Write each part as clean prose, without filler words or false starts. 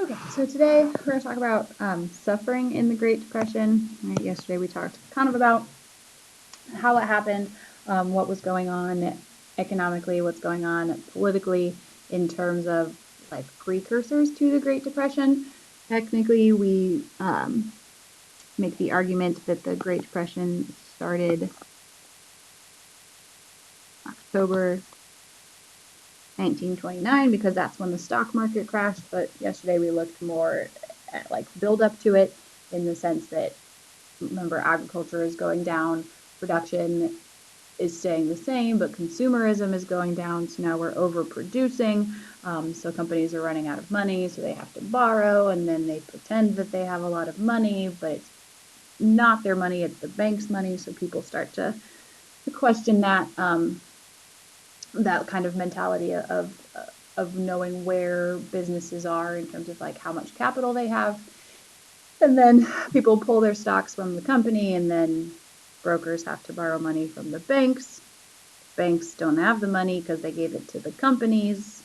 Okay, so today we're going to talk about suffering in the Great Depression. Right, yesterday we talked kind of about how it happened, what was going on economically, what's going on politically in terms of like precursors to the Great Depression. Technically, we make the argument that the Great Depression started October 1929 because that's when the stock market crashed. But yesterday we looked more at like build up to it in the sense that remember agriculture is going down, production is staying the same, but consumerism is going down. So now we're overproducing. So companies are running out of money, so they have to borrow, and then they pretend that they have a lot of money, but it's not their money, it's the bank's money. So people start to question that kind of mentality of knowing where businesses are in terms of like how much capital they have. And then people pull their stocks from the company, and then brokers have to borrow money from the banks. Banks don't have the money because they gave it to the companies,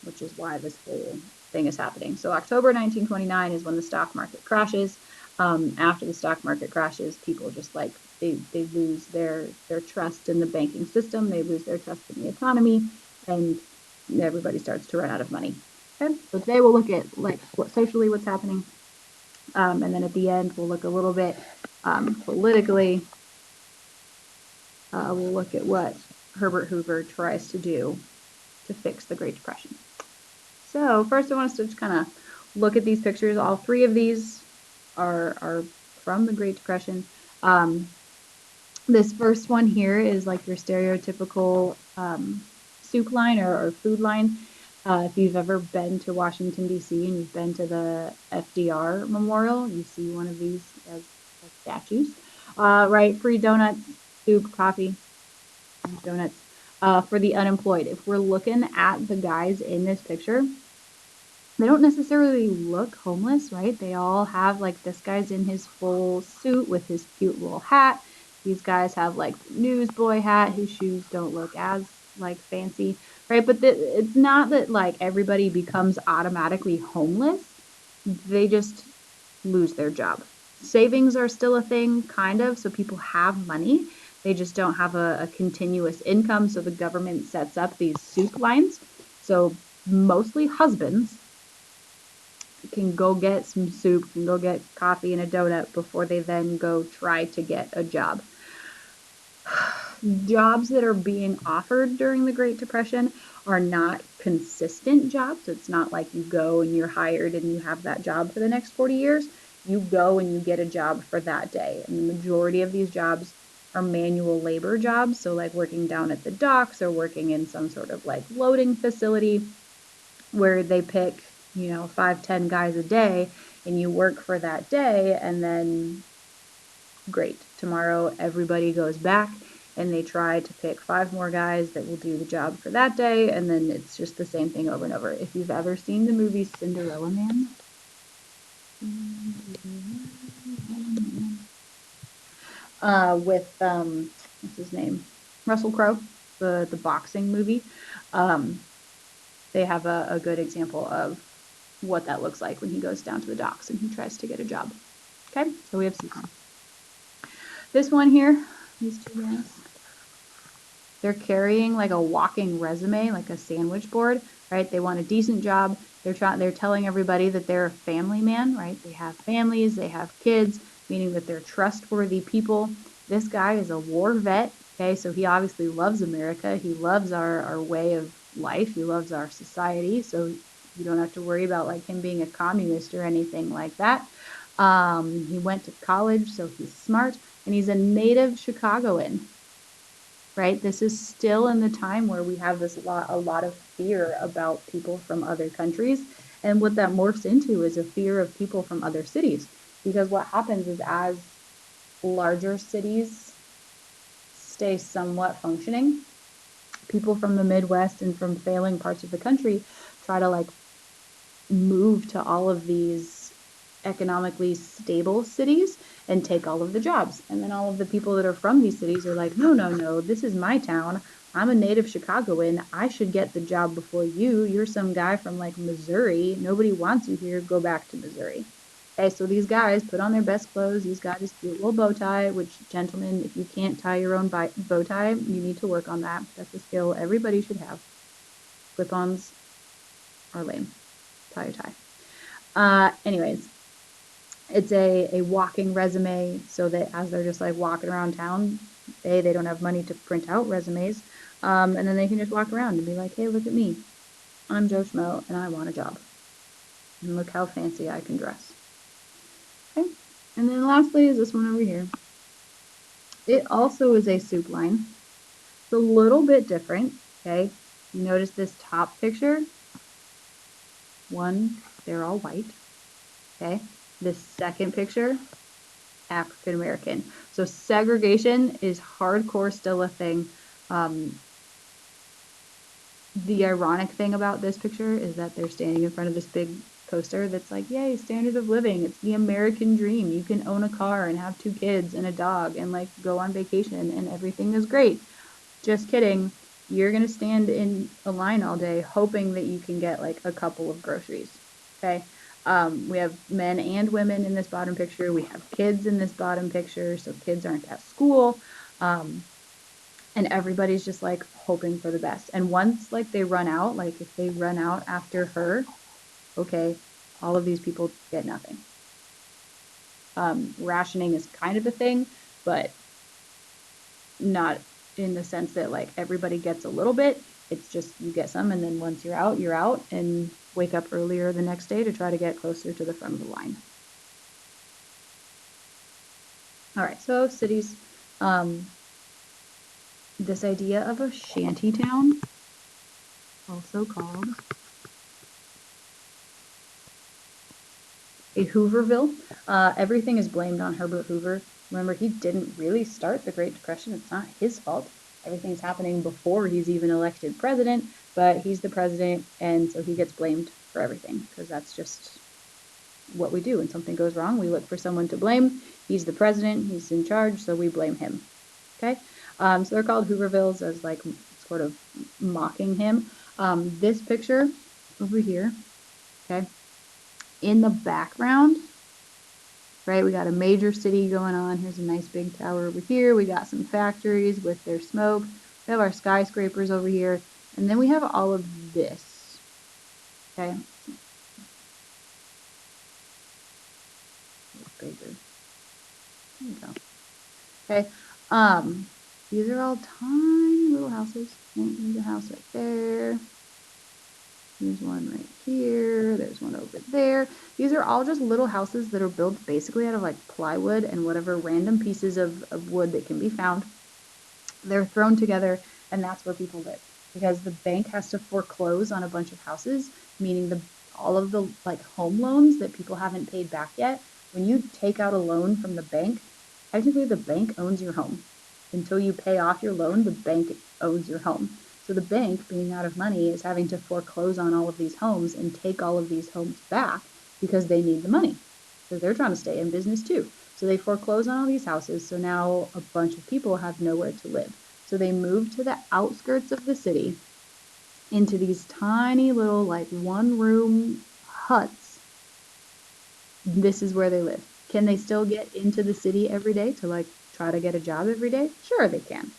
which is why this whole thing is happening. So October 1929 is when the stock market crashes. After the stock market crashes, people just like they lose their trust in the banking system, they lose their trust in the economy, and everybody starts to run out of money. Okay, so today we'll look at like socially what's happening, and then at the end we'll look a little bit politically. We'll look at what Herbert Hoover tries to do to fix the Great Depression. So first I want us to just kind of look at these pictures. All three of these are from the Great Depression. This first one here is like your stereotypical soup line or food line. If you've ever been to Washington, D.C. and you've been to the FDR Memorial, you see one of these as statues. Right, free donuts, soup, coffee, donuts for the unemployed. If we're looking at the guys in this picture, they don't necessarily look homeless, right? They all have like this guy's in his full suit with his cute little hat. These guys have like newsboy hat. His shoes don't look as like fancy, right? But it's not that like everybody becomes automatically homeless. They just lose their job. Savings are still a thing, kind of, so people have money. They just don't have a continuous income. So the government sets up these soup lines. So mostly husbands can go get some soup, can go get coffee and a donut before they then go try to get a job. Jobs that are being offered during the Great Depression are not consistent jobs. It's not like you go and you're hired and you have that job for the next 40 years. You go and you get a job for that day. And the majority of these jobs are manual labor jobs. So, like working down at the docks or working in some sort of like loading facility where they pick, 5, 10 guys a day and you work for that day, and then great. Tomorrow everybody goes back and they try to pick 5 more guys that will do the job for that day, and then it's just the same thing over and over. If you've ever seen the movie Cinderella Man, with what's his name? Russell Crowe, the boxing movie. Um, they have a good example of what that looks like when he goes down to the docks and he tries to get a job. Okay, so we have Susan. This one here, these two guys, they're carrying like a walking resume, like a sandwich board, right? They want a decent job. They're telling everybody that they're a family man, right? They have families, they have kids, meaning that they're trustworthy people. This guy is a war vet, okay? So he obviously loves America. He loves our way of life. He loves our society. So you don't have to worry about like him being a communist or anything like that. He went to college, so he's smart, and he's a native Chicagoan, right? This is still in the time where we have a lot of fear about people from other countries. And what that morphs into is a fear of people from other cities. Because what happens is as larger cities stay somewhat functioning, people from the Midwest and from failing parts of the country try to like move to all of these economically stable cities and take all of the jobs. And then all of the people that are from these cities are like, no, no, no, this is my town. I'm a native Chicagoan. I should get the job before you. You're some guy from like Missouri. Nobody wants you here. Go back to Missouri. Okay, so these guys put on their best clothes. He's got his cute little bow tie, which, gentlemen, if you can't tie your own bow tie, you need to work on that. That's a skill everybody should have. Clip-ons are lame. Tie your tie. Anyways, it's a walking resume so that as they're just like walking around town, they don't have money to print out resumes. And then they can just walk around and be like, hey, look at me. I'm Joe Schmo and I want a job. And look how fancy I can dress. Okay. And then lastly is this one over here. It also is a soup line. It's a little bit different. Okay. You notice this top picture? One, they're all white. Okay. This second picture, African American. So segregation is hardcore still a thing. The ironic thing about this picture is that they're standing in front of this big poster that's like, yay, standard of living. It's the American dream. You can own a car and have 2 kids and a dog and like go on vacation and everything is great. Just kidding. You're going to stand in a line all day hoping that you can get like a couple of groceries. Okay. We have men and women in this bottom picture. We have kids in this bottom picture. So kids aren't at school. And everybody's just like hoping for the best. And once like they run out, like if they run out after her, okay, all of these people get nothing. Rationing is kind of a thing, but not in the sense that like everybody gets a little bit. It's just you get some, and then once you're out, and wake up earlier the next day to try to get closer to the front of the line. All right, so cities. This idea of a shanty town, also called a Hooverville. Everything is blamed on Herbert Hoover. Remember, he didn't really start the Great Depression. It's not his fault. Everything's happening before he's even elected president, but he's the president, and so he gets blamed for everything because that's just what we do. When something goes wrong, we look for someone to blame. He's the president. He's in charge, so we blame him. Okay? So they're called Hoovervilles as like sort of mocking him. This picture over here, okay, in the background, right, we got a major city going on. Here's a nice big tower over here. We got some factories with their smoke. We have our skyscrapers over here. And then we have all of this, okay? Bigger. There you go. Okay. These are all tiny little houses. There's a house right there. There's one right here. There's one over there. These are all just little houses that are built basically out of like plywood and whatever random pieces of wood that can be found. They're thrown together, and that's where people live because the bank has to foreclose on a bunch of houses, meaning all of the like home loans that people haven't paid back yet. When you take out a loan from the bank, technically the bank owns your home. Until you pay off your loan, the bank owns your home. So the bank, being out of money, is having to foreclose on all of these homes and take all of these homes back because they need the money. Because they're trying to stay in business too. So they foreclose on all these houses. So now a bunch of people have nowhere to live. So they move to the outskirts of the city into these tiny little like 1-room huts. This is where they live. Can they still get into the city every day to like try to get a job every day? Sure, they can.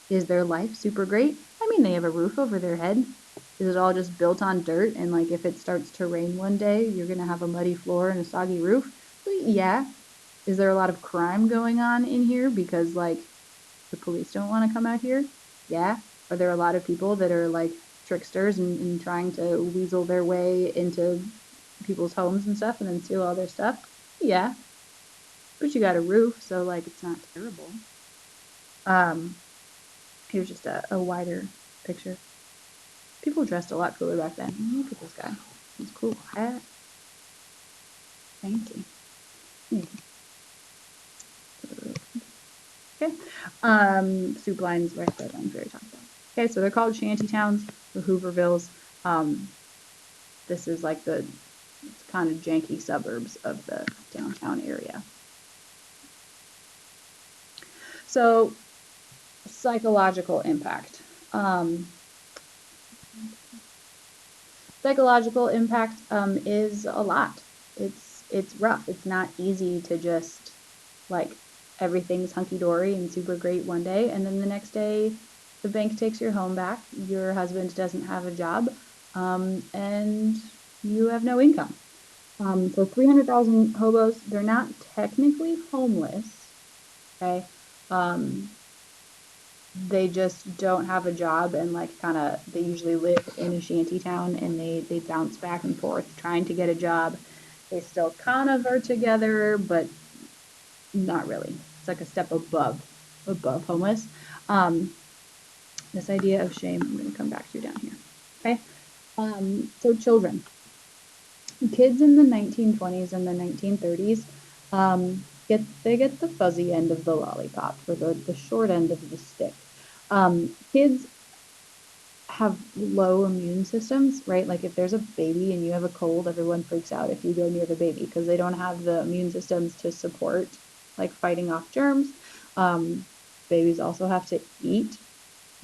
Is their life super great? I mean, they have a roof over their head. Is it all just built on dirt? And like if it starts to rain one day, you're going to have a muddy floor and a soggy roof? Well, yeah. Is there a lot of crime going on in here because like the police don't want to come out here? Yeah. Are there a lot of people that are like tricksters and trying to weasel their way into people's homes and stuff and then steal all their stuff? Yeah. But you got a roof, so like it's not terrible. Here's just a wider picture. People dressed a lot cooler back then. Look at this guy. He's cool hat. Fancy. Okay. Soup lines, red lines, very top. Okay, so they're called shanty towns, the Hoovervilles. This is like the kind of janky suburbs of the downtown area. So, psychological impact. Um, Psychological impact is a lot. It's rough. It's not easy to just like everything's hunky dory and super great one day, and then the next day the bank takes your home back. Your husband doesn't have a job, and you have no income. So 300,000 hobos. They're not technically homeless. Okay. Um, they just don't have a job and like kind of they usually live in a shanty town and they bounce back and forth trying to get a job. They still kind of are together, but not really. It's like a step above homeless. Um, this idea of shame, I'm going to come back to down here. Okay. So children, kids in the 1920s and the 1930s get the fuzzy end of the lollipop or the short end of the stick. Kids have low immune systems, right? Like if there's a baby and you have a cold, everyone freaks out if you go near the baby because they don't have the immune systems to support like fighting off germs. Um, Babies also have to eat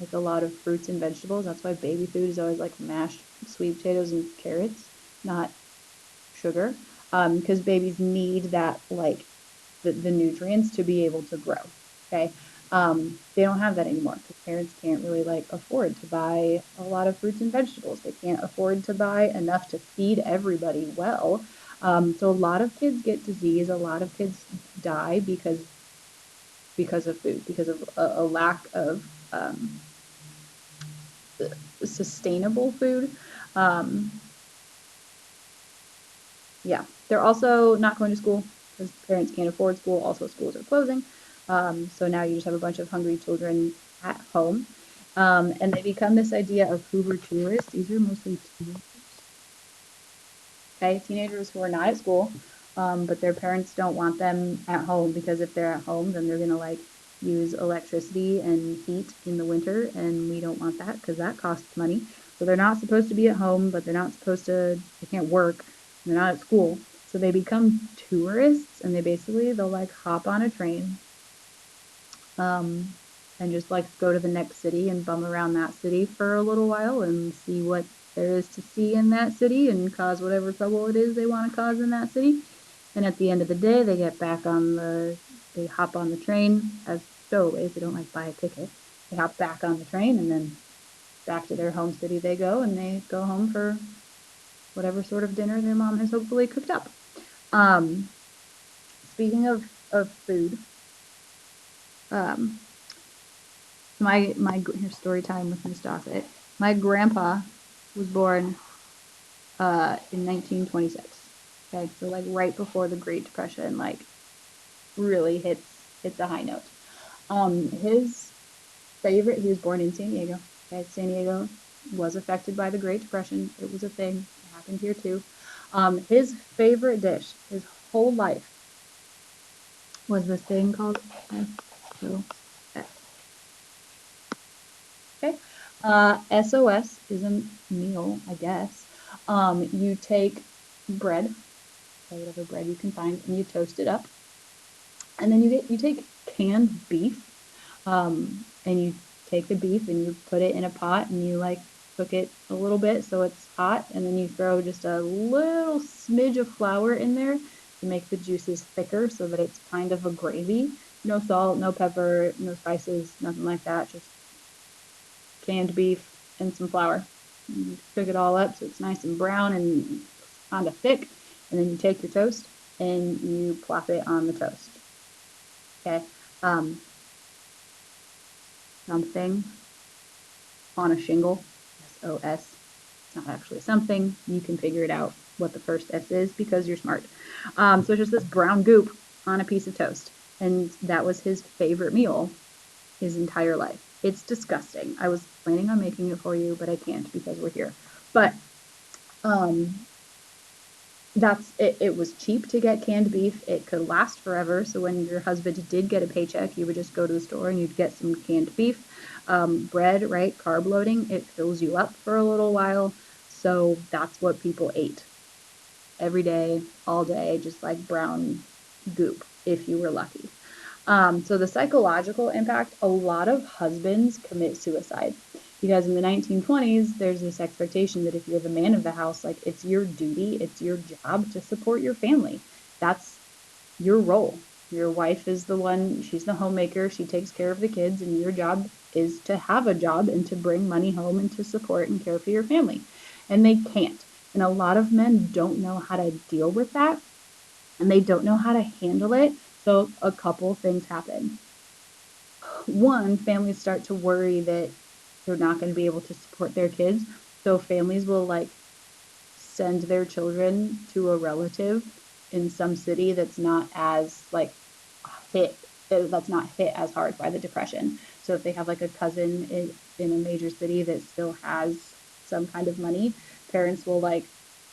like a lot of fruits and vegetables. That's why baby food is always like mashed sweet potatoes and carrots, not sugar, because babies need that like the nutrients to be able to grow. Okay. They don't have that anymore because parents can't really like afford to buy a lot of fruits and vegetables. They can't afford to buy enough to feed everybody well. So a lot of kids get disease. A lot of kids die because of food, because of a lack of sustainable food. Um, yeah, they're also not going to school because parents can't afford school. Also, schools are closing. So now you just have a bunch of hungry children at home. And they become this idea of Hoover tourists. These are mostly teenagers, okay? Teenagers who are not at school, but their parents don't want them at home because if they're at home, then they're going to like use electricity and heat in the winter. And we don't want that because that costs money. So they're not supposed to be at home, but they're not supposed to, they can't work. They're not at school. So they become tourists and they'll like hop on a train um, and just like go to the next city and bum around that city for a little while and see what there is to see in that city and cause whatever trouble it is they want to cause in that city. And at the end of the day, they hop on the train as stowaways. They don't like buy a ticket. They hop back on the train and then back to their home city they go and they go home for whatever sort of dinner their mom has hopefully cooked up. Um, Speaking of food, um, here's story time with Miss Dossett. My grandpa was born in 1926. Okay, so like right before the Great Depression, like really hits a high note. His favorite, he was born in San Diego. Okay, San Diego was affected by the Great Depression. It was a thing. It happened here too. His favorite dish, his whole life, was this thing called SOS. Okay. SOS is a meal, I guess. You take bread, whatever bread you can find, and you toast it up. And then you take canned beef, and you take the beef and you put it in a pot and you like cook it a little bit so it's hot, and then you throw just a little smidge of flour in there to make the juices thicker so that it's kind of a gravy. No salt, no pepper, no spices, nothing like that. Just canned beef and some flour. You cook it all up so it's nice and brown and kind of thick, and then you take your toast and you plop it on the toast. Okay. Um, Something on a shingle, SOS. It's not actually something. You can figure it out what the first S is because you're smart. So it's just this brown goop on a piece of toast. And that was his favorite meal his entire life. It's disgusting. I was planning on making it for you, but I can't because we're here. But um, that's it. It was cheap to get canned beef. It could last forever. So when your husband did get a paycheck, you would just go to the store and you'd get some canned beef. Bread, right? Carb loading. It fills you up for a little while. So that's what people ate every day, all day, just like brown goop if you were lucky. So the psychological impact, a lot of husbands commit suicide Because in the 1920s, there's this expectation that if you're the man of the house, like it's your duty, it's your job to support your family. That's your role. Your wife is the one, she's the homemaker, she takes care of the kids, and your job is to have a job and to bring money home and to support and care for your family. And they can't. And a lot of men don't know how to deal with that and they don't know how to handle it. So a couple things happen. One, families start to worry that they're not going to be able to support their kids. So families will like send their children to a relative in some city that's not as like hit that's not hit as hard by the depression. So if they have like a cousin in a major city that still has some kind of money, parents will like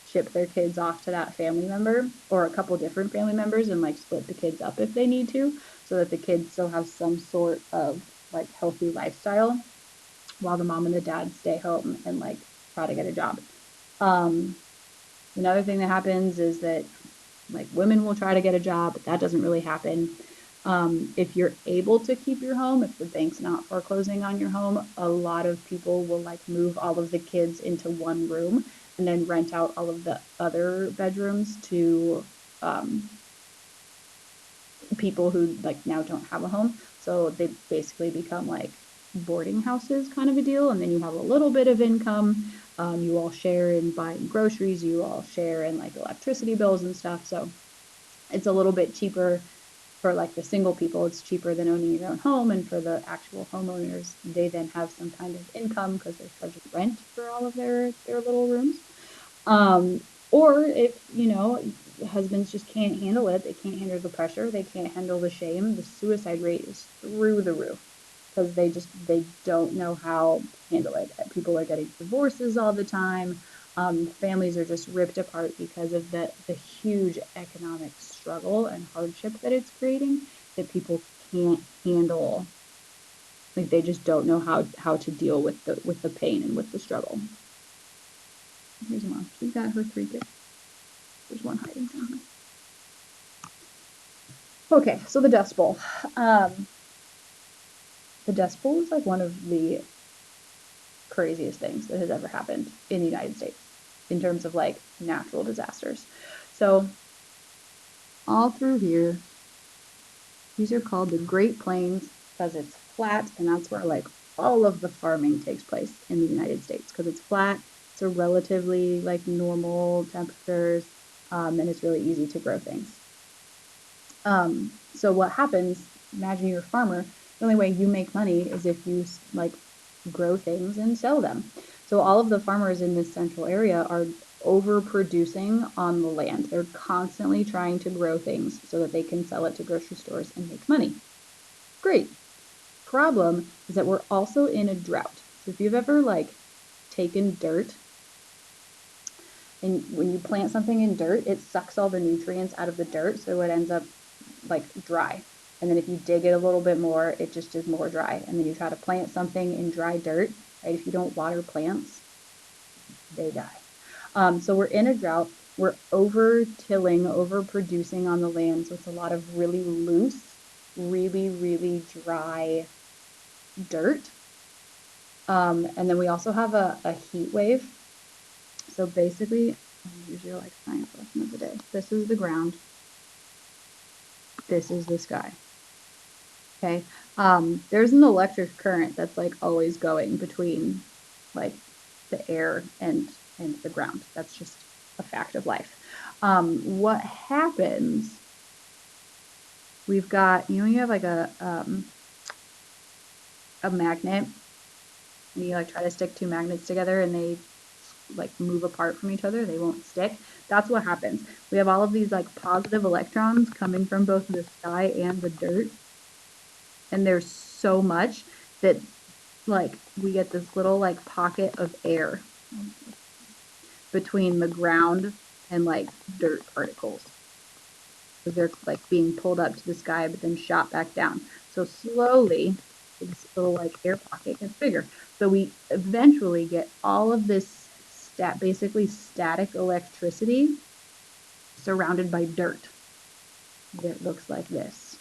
ship their kids off to that family member or a couple different family members and like split the kids up if they need to so that the kids still have some sort of like healthy lifestyle while the mom and the dad stay home and like try to get a job. Um, Another thing that happens is that like women will try to get a job, but that doesn't really happen. If you're able to keep your home, if the bank's not foreclosing on your home, a lot of people will like move all of the kids into one room and then rent out all of the other bedrooms to um, people who like now don't have a home. So they basically become like boarding houses kind of a deal. And then you have a little bit of income. You all share in buying groceries. You all share in like electricity bills and stuff. So it's a little bit cheaper for like the single people. It's cheaper than owning your own home. And for the actual homeowners, they then have some kind of income because they're charging rent for all of their little rooms. Um, or if, you know, husbands just can't handle it, they can't handle the pressure, they can't handle the shame, the suicide rate is through the roof because they don't know how to handle it. People are getting divorces all the time. Families are just ripped apart because of the huge economic struggle and hardship that it's creating that people can't handle. Like they just don't know how to deal with the pain and with the struggle. Here's mom. She's got her three kids. There's one hiding down here. Okay, so the Dust Bowl. Um, the Dust Bowl is like one of the craziest things that has ever happened in the United States in terms of like natural disasters. So all through here, these are called the Great Plains because it's flat and that's where like all of the farming takes place in the United States because it's flat. It's a relatively like normal temperatures and it's really easy to grow things. So what happens, imagine you're a farmer, the only way you make money is if you like grow things and sell them. So all of the farmers in this central area are overproducing on the land. They're constantly trying to grow things so that they can sell it to grocery stores and make money. Great. Problem is that we're also in a drought. So if you've ever like taken dirt and when you plant something in dirt, it sucks all the nutrients out of the dirt, so it ends up like dry. And then if you dig it a little bit more, it just is more dry. And then you try to plant something in dry dirt, right? If you don't water plants, they die. So we're in a drought. We're over tilling, over producing on the land. So it's a lot of really loose, really, really dry dirt. And then we also have a heat wave. So basically, here's your like science lesson of the day. This is the ground. This is the sky. Okay. There's an electric current that's like always going between like the air and the ground. That's just a fact of life. What happens? We've got, you know, you have like a magnet and you like try to stick two magnets together and they like move apart from each other, they won't stick. That's what happens. We have all of these like positive electrons coming from both the sky and the dirt. And there's so much that like we get this little like pocket of air between the ground and like dirt particles. So they're like being pulled up to the sky but then shot back down. So slowly this little like air pocket gets bigger. So we eventually get all of this basically static electricity surrounded by dirt that looks like this.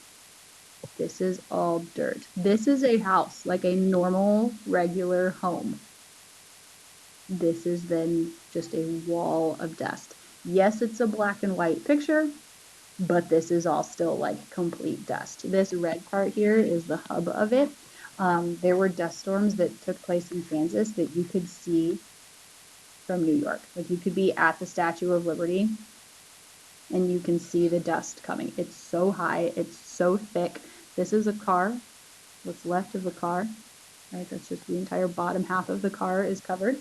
This is all dirt. This is a house, like a normal, regular home. This is then just a wall of dust. Yes, it's a black and white picture, but this is all still like complete dust. This red part here is the hub of it. There were dust storms that took place in Kansas that you could see from New York. Like you could be at the Statue of Liberty and you can see the dust coming. It's so high, it's so thick. This is a car, what's left of the car, right? That's just the entire bottom half of the car is covered.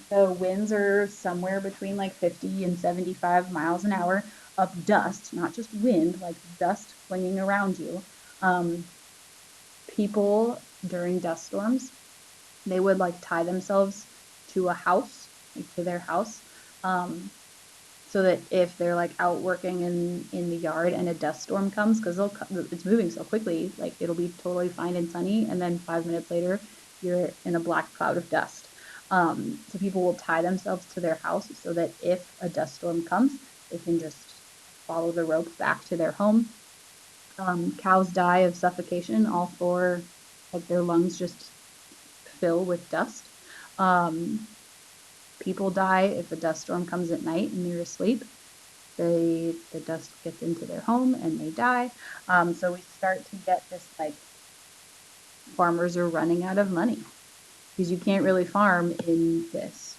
The winds are somewhere between like 50 and 75 miles an hour of dust, not just wind, like dust flinging around you. People during dust storms, they would like tie themselves to a house, like to their house, so that if they're like out working in the yard and a dust storm comes, because it's moving so quickly, like it'll be totally fine and sunny, and then 5 minutes later, you're in a black cloud of dust. So people will tie themselves to their house so that if a dust storm comes, they can just follow the rope back to their home. Cows die of suffocation, all four, like their lungs just fill with dust. People die if a dust storm comes at night and they're asleep. The dust gets into their home and they die. So we start to get this like farmers are running out of money because you can't really farm in this,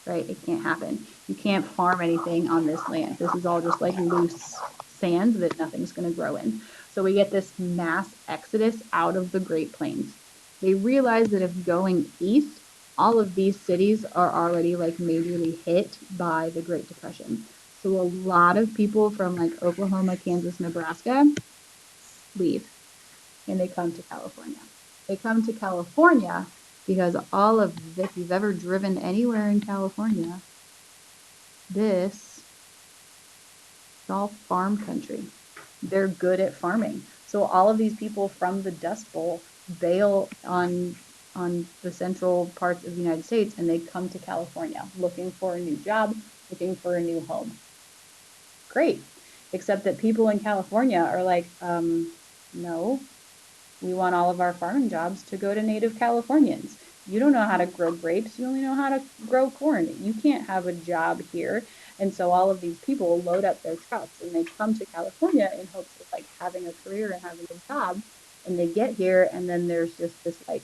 right? It can't happen. You can't farm anything on this land. This is all just like loose sand that nothing's going to grow in. So we get this mass exodus out of the Great Plains. They realize that if going east, all of these cities are already like majorly hit by the Great Depression. So a lot of people from like Oklahoma, Kansas, Nebraska leave and they come to California. They come to California because all of, if you've ever driven anywhere in California, this is all farm country. They're good at farming. So all of these people from the Dust Bowl bail on the central parts of the United States and they come to California looking for a new job, looking for a new home. Great. Except that people in California are like, no, we want all of our farming jobs to go to native Californians. You don't know how to grow grapes. You only know how to grow corn. You can't have a job here. And so all of these people load up their trucks and they come to California in hopes of like having a career and having a job. And they get here and then there's just this like,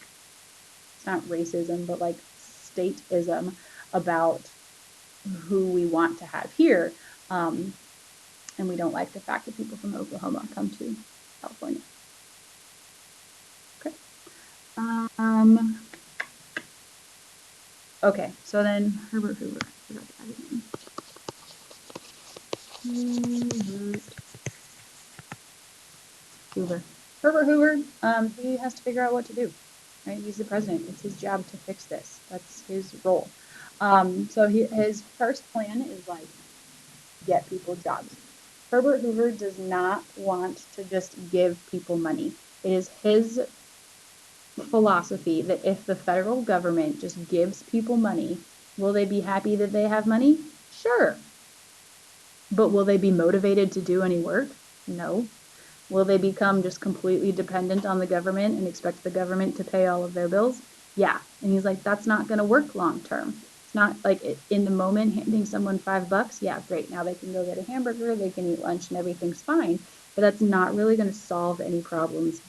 it's not racism, but like stateism about who we want to have here. And we don't like the fact that people from Oklahoma come to California. Okay. Okay, so then Herbert Hoover. I forgot to add his name. Hoover. Herbert Hoover, he has to figure out what to do. Right? He's the president. It's his job to fix this. That's his role. So his first plan is like get people jobs. Herbert Hoover does not want to just give people money. It is his philosophy that if the federal government just gives people money, will they be happy that they have money? Sure. But will they be motivated to do any work? No. Will they become just completely dependent on the government and expect the government to pay all of their bills? Yeah. And he's like, that's not going to work long term. It's not like in the moment handing someone $5, yeah, great. Now they can go get a hamburger, they can eat lunch, and everything's fine. But that's not really going to solve any problems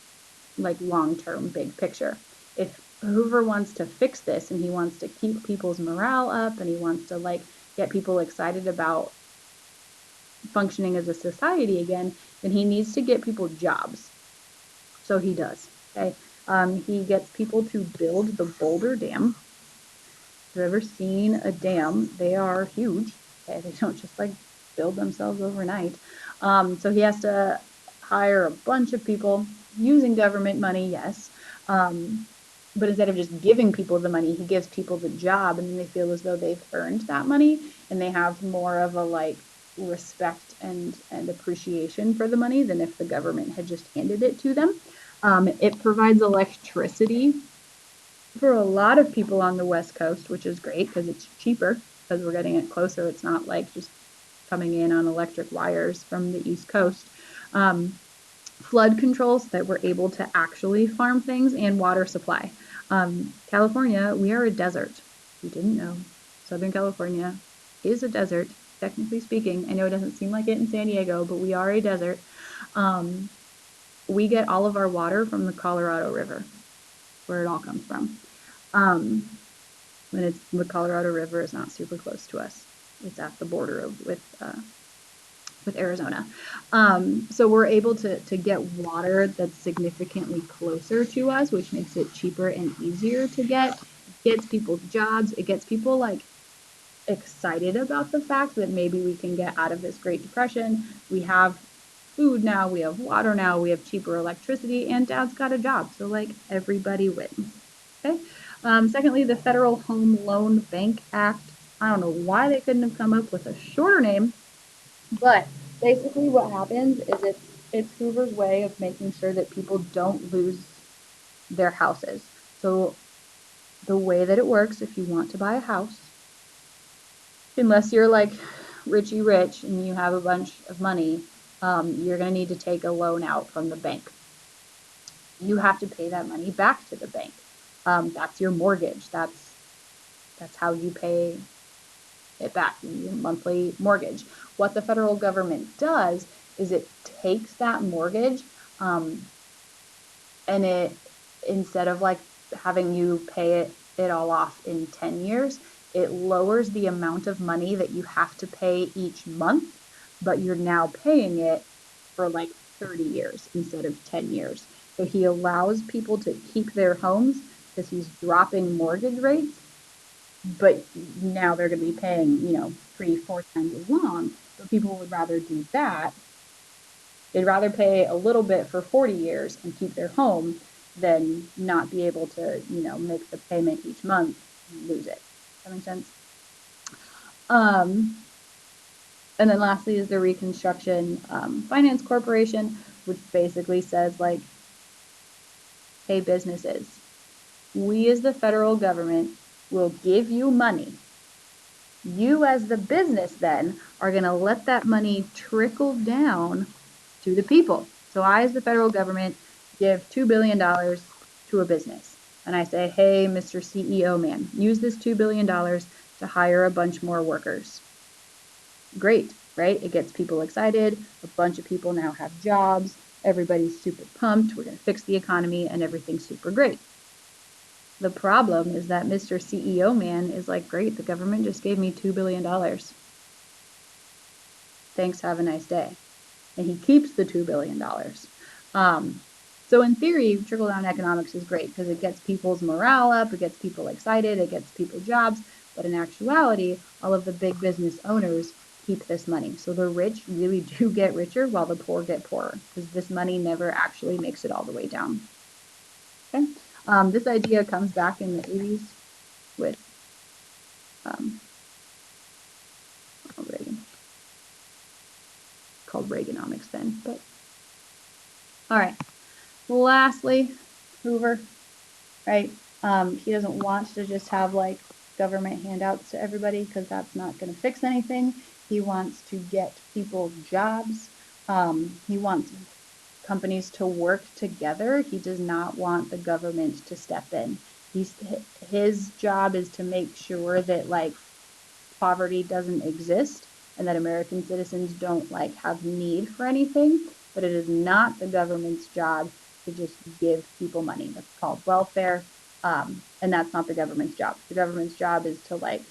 like long-term big picture. If Hoover wants to fix this and he wants to keep people's morale up and he wants to like get people excited about functioning as a society again, then he needs to get people jobs. So he does. Okay. He gets people to build the Boulder Dam. If you've ever seen a dam, they are huge. Okay. They don't just like build themselves overnight. So he has to hire a bunch of people using government money, yes. But instead of just giving people the money, he gives people the job and then they feel as though they've earned that money and they have more of a like respect and appreciation for the money than if the government had just handed it to them. It provides electricity for a lot of people on the West Coast, which is great because it's cheaper because we're getting it closer. It's not like just coming in on electric wires from the East Coast. Flood controls that we're able to actually farm things and water supply. California, we are a desert. you didn't know, Southern California is a desert, technically speaking. I know it doesn't seem like it in San Diego, but we are a desert. Um, we get all of our water from the Colorado River, where it all comes from. Um, and it's the Colorado River is not super close to us. It's at the border with Arizona. So we're able to get water that's significantly closer to us, which makes it cheaper and easier to get. It gets people jobs. It gets people like excited about the fact that maybe we can get out of this Great Depression. We have food now, we have water now, we have cheaper electricity, and dad's got a job. So like everybody wins. Okay. Secondly, the Federal Home Loan Bank Act. I don't know why they couldn't have come up with a shorter name, but basically what happens is it's Hoover's way of making sure that people don't lose their houses. So the way that it works, if you want to buy a house, unless you're like Richie Rich and you have a bunch of money, you're going to need to take a loan out from the bank. You have to pay that money back to the bank. That's your mortgage. That's how you pay it back, your monthly mortgage. What the federal government does is it takes that mortgage, and it, instead of like having you pay it all off in 10 years, it lowers the amount of money that you have to pay each month, but you're now paying it for like 30 years instead of 10 years. So he allows people to keep their homes because he's dropping mortgage rates, but now they're going to be paying, 3-4 times as long. But people would rather do that. They'd rather pay a little bit for 40 years and keep their home than not be able to, make the payment each month and lose it. Does that make sense? Um, and then lastly is the Reconstruction Finance Corporation, which basically says like, hey, businesses, we as the federal government will give you money. You as the business then are going to let that money trickle down to the people. So I as the federal government give $2 billion to a business. And I say, hey, Mr. CEO man, use this $2 billion to hire a bunch more workers. Great, right? It gets people excited. A bunch of people now have jobs. Everybody's super pumped. We're going to fix the economy and everything's super great. The problem is that Mr. CEO man is like, great, the government just gave me $2 billion. Thanks, have a nice day. And he keeps the $2 billion. So in theory, trickle-down economics is great because it gets people's morale up, it gets people excited, it gets people jobs. But in actuality, all of the big business owners keep this money. So the rich really do get richer while the poor get poorer because this money never actually makes it all the way down. Okay. This idea comes back in the 80s with Reagan. Called Reaganomics then. But all right. Lastly, Hoover, right? He doesn't want to just have like government handouts to everybody because that's not going to fix anything. He wants to get people jobs. He wants companies to work together. He does not want the government to step in. His job is to make sure that like poverty doesn't exist and that American citizens don't like have need for anything, but it is not the government's job to just give people money. That's called welfare. And that's not the government's job. The government's job is to like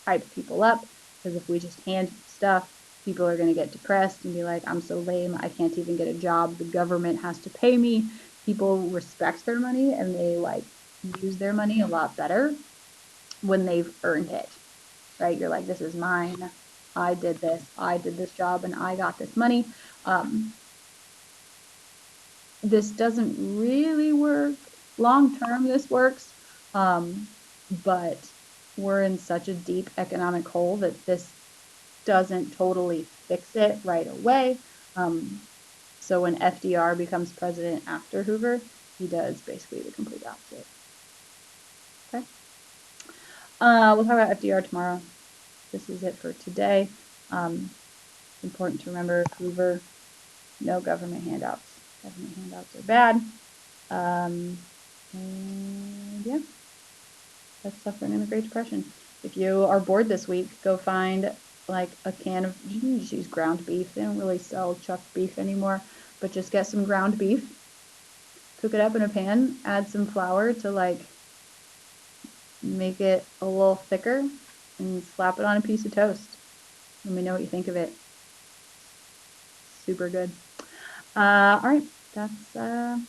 hype people up, because if we just hand stuff, people are going to get depressed and be like, I'm so lame, I can't even get a job. The government has to pay me. People respect their money and they like use their money a lot better when they've earned it, right? You're like, this is mine. I did this job, and I got this money. This doesn't really work. Long term, this works, but we're in such a deep economic hole that this doesn't totally fix it right away. So when FDR becomes president after Hoover, he does basically the complete opposite. Okay. We'll talk about FDR tomorrow. This is it for today. It's important to remember Hoover, no government handouts. Government handouts are bad. And yeah. that's suffering in the Great Depression. If you are bored this week, go find like a can of, you can just use ground beef. They don't really sell chucked beef anymore, but just get some ground beef, cook it up in a pan, add some flour to like make it a little thicker, and slap it on a piece of toast. Let me know what you think of it. Super good. All right, that's that.